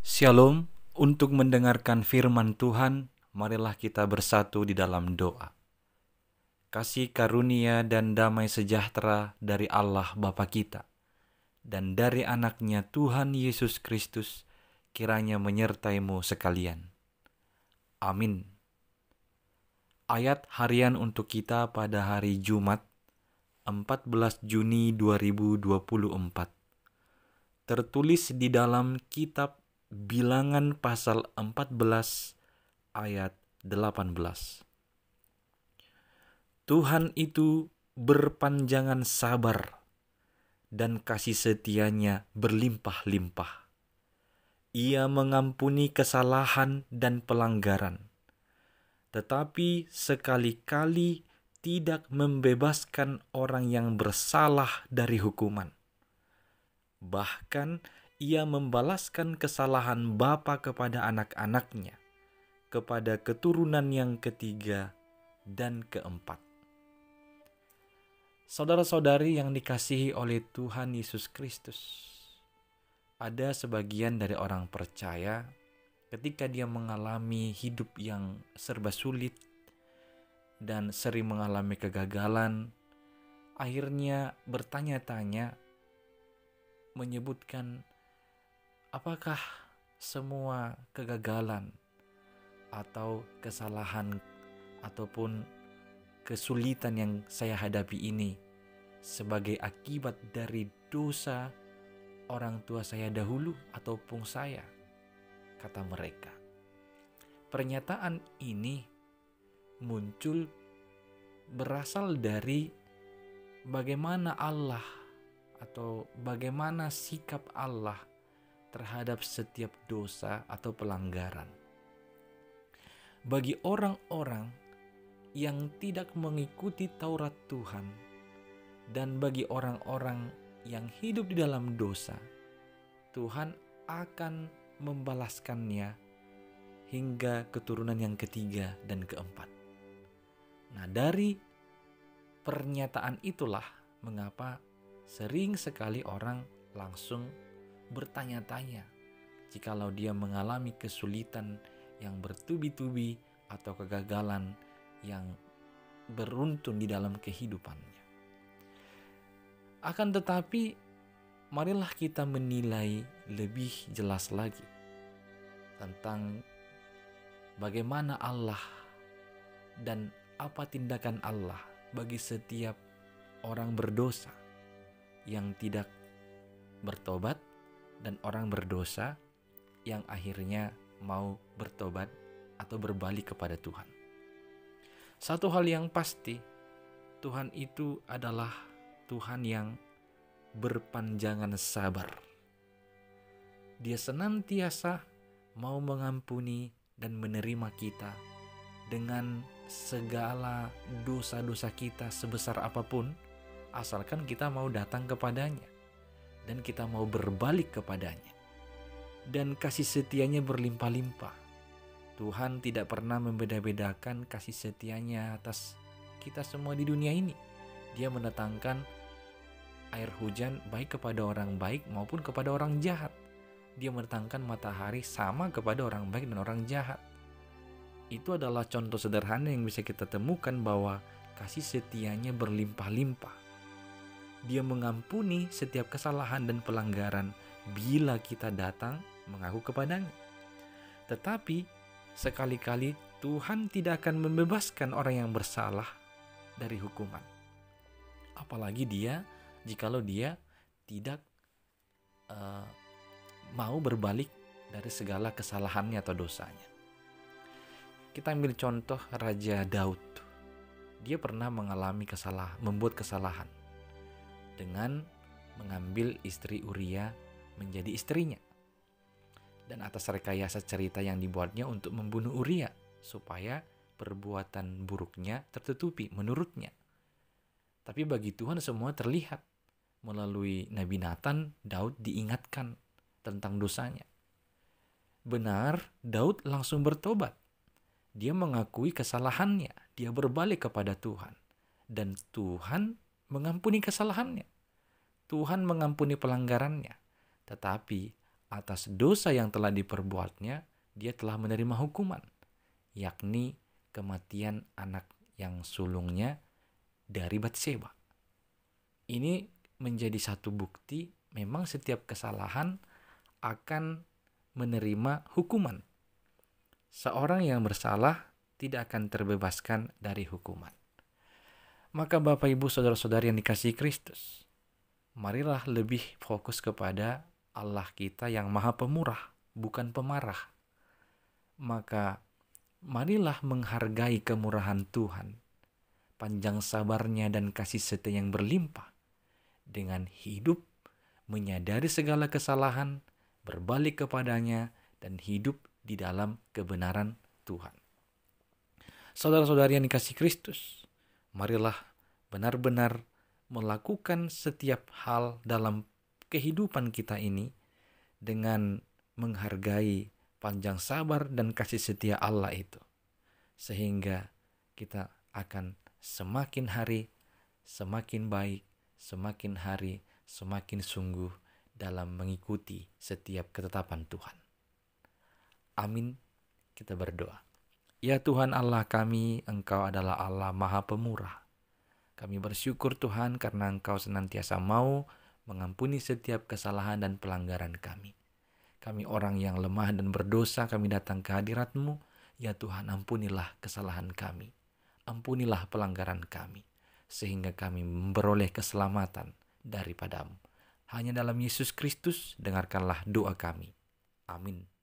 Shalom, untuk mendengarkan firman Tuhan, marilah kita bersatu di dalam doa. Kasih karunia dan damai sejahtera dari Allah Bapa kita, dan dari anaknya Tuhan Yesus Kristus, kiranya menyertaimu sekalian. Amin. Ayat harian untuk kita pada hari Jumat, 14 Juni 2024. Tertulis di dalam kitab Bilangan pasal 14 ayat 18. Tuhan itu berpanjangan sabar dan kasih setianya berlimpah-limpah. Ia mengampuni kesalahan dan pelanggaran, tetapi sekali-kali tidak membebaskan orang yang bersalah dari hukuman. Bahkan ia membalaskan kesalahan bapa kepada anak-anaknya, kepada keturunan yang ketiga dan keempat. Saudara-saudari yang dikasihi oleh Tuhan Yesus Kristus, ada sebagian dari orang percaya ketika dia mengalami hidup yang serba sulit dan sering mengalami kegagalan, akhirnya bertanya-tanya, menyebutkan, apakah semua kegagalan atau kesalahan ataupun kesulitan yang saya hadapi ini sebagai akibat dari dosa orang tua saya dahulu ataupun saya, kata mereka. Pernyataan ini muncul berasal dari bagaimana Allah atau bagaimana sikap Allah terhadap setiap dosa atau pelanggaran. Bagi orang-orang yang tidak mengikuti Taurat Tuhan dan bagi orang-orang yang hidup di dalam dosa, Tuhan akan membalaskannya hingga keturunan yang ketiga dan keempat. Nah, dari pernyataan itulah mengapa sering sekali orang langsung bertanya-tanya jikalau dia mengalami kesulitan yang bertubi-tubi atau kegagalan yang beruntun di dalam kehidupannya. Akan tetapi, marilah kita menilai lebih jelas lagi tentang bagaimana Allah dan apa tindakan Allah bagi setiap orang berdosa yang tidak bertobat dan orang berdosa yang akhirnya mau bertobat atau berbalik kepada Tuhan. Satu hal yang pasti, Tuhan itu adalah Tuhan yang berpanjangan sabar. Dia senantiasa mau mengampuni dan menerima kita dengan segala dosa-dosa kita sebesar apapun, asalkan kita mau datang kepadanya dan kita mau berbalik kepadanya. Dan kasih setianya berlimpah-limpah. Tuhan tidak pernah membeda-bedakan kasih setianya atas kita semua di dunia ini. Dia mendatangkan air hujan baik kepada orang baik maupun kepada orang jahat. Dia mendatangkan matahari sama kepada orang baik dan orang jahat. Itu adalah contoh sederhana yang bisa kita temukan bahwa kasih setianya berlimpah-limpah. Dia mengampuni setiap kesalahan dan pelanggaran bila kita datang mengaku kepadanya. Tetapi sekali-kali Tuhan tidak akan membebaskan orang yang bersalah dari hukuman. Apalagi jikalau dia tidak mau berbalik dari segala kesalahannya atau dosanya. Kita ambil contoh Raja Daud. Dia pernah membuat kesalahan dengan mengambil istri Uria menjadi istrinya. Dan atas rekayasa cerita yang dibuatnya untuk membunuh Uria supaya perbuatan buruknya tertutupi menurutnya. Tapi bagi Tuhan semua terlihat. Melalui Nabi Nathan, Daud diingatkan tentang dosanya. Benar, Daud langsung bertobat. Dia mengakui kesalahannya, dia berbalik kepada Tuhan. Dan Tuhan mengampuni kesalahannya. Tuhan mengampuni pelanggarannya. Tetapi atas dosa yang telah diperbuatnya, dia telah menerima hukuman, yakni kematian anak yang sulungnya dari Batseba. Ini menjadi satu bukti memang setiap kesalahan akan menerima hukuman. Seorang yang bersalah tidak akan terbebaskan dari hukuman. Maka Bapak Ibu Saudara-saudari yang dikasihi Kristus, marilah lebih fokus kepada Allah kita yang Maha Pemurah, bukan pemarah. Maka marilah menghargai kemurahan Tuhan, panjang sabarnya dan kasih setia yang berlimpah, dengan hidup menyadari segala kesalahan, berbalik kepadanya, dan hidup di dalam kebenaran Tuhan. Saudara-saudari yang dikasihi Kristus, marilah benar-benar melakukan setiap hal dalam kehidupan kita ini dengan menghargai panjang sabar dan kasih setia Allah itu. Sehingga kita akan semakin hari semakin baik, semakin hari semakin sungguh dalam mengikuti setiap ketetapan Tuhan. Amin. Kita berdoa. Ya Tuhan Allah kami, Engkau adalah Allah Maha Pemurah. Kami bersyukur Tuhan karena Engkau senantiasa mau mengampuni setiap kesalahan dan pelanggaran kami. Kami orang yang lemah dan berdosa, kami datang ke hadirat-Mu. Ya Tuhan, ampunilah kesalahan kami. Ampunilah pelanggaran kami. Sehingga kami memperoleh keselamatan daripada-Mu. Hanya dalam Yesus Kristus, dengarkanlah doa kami. Amin.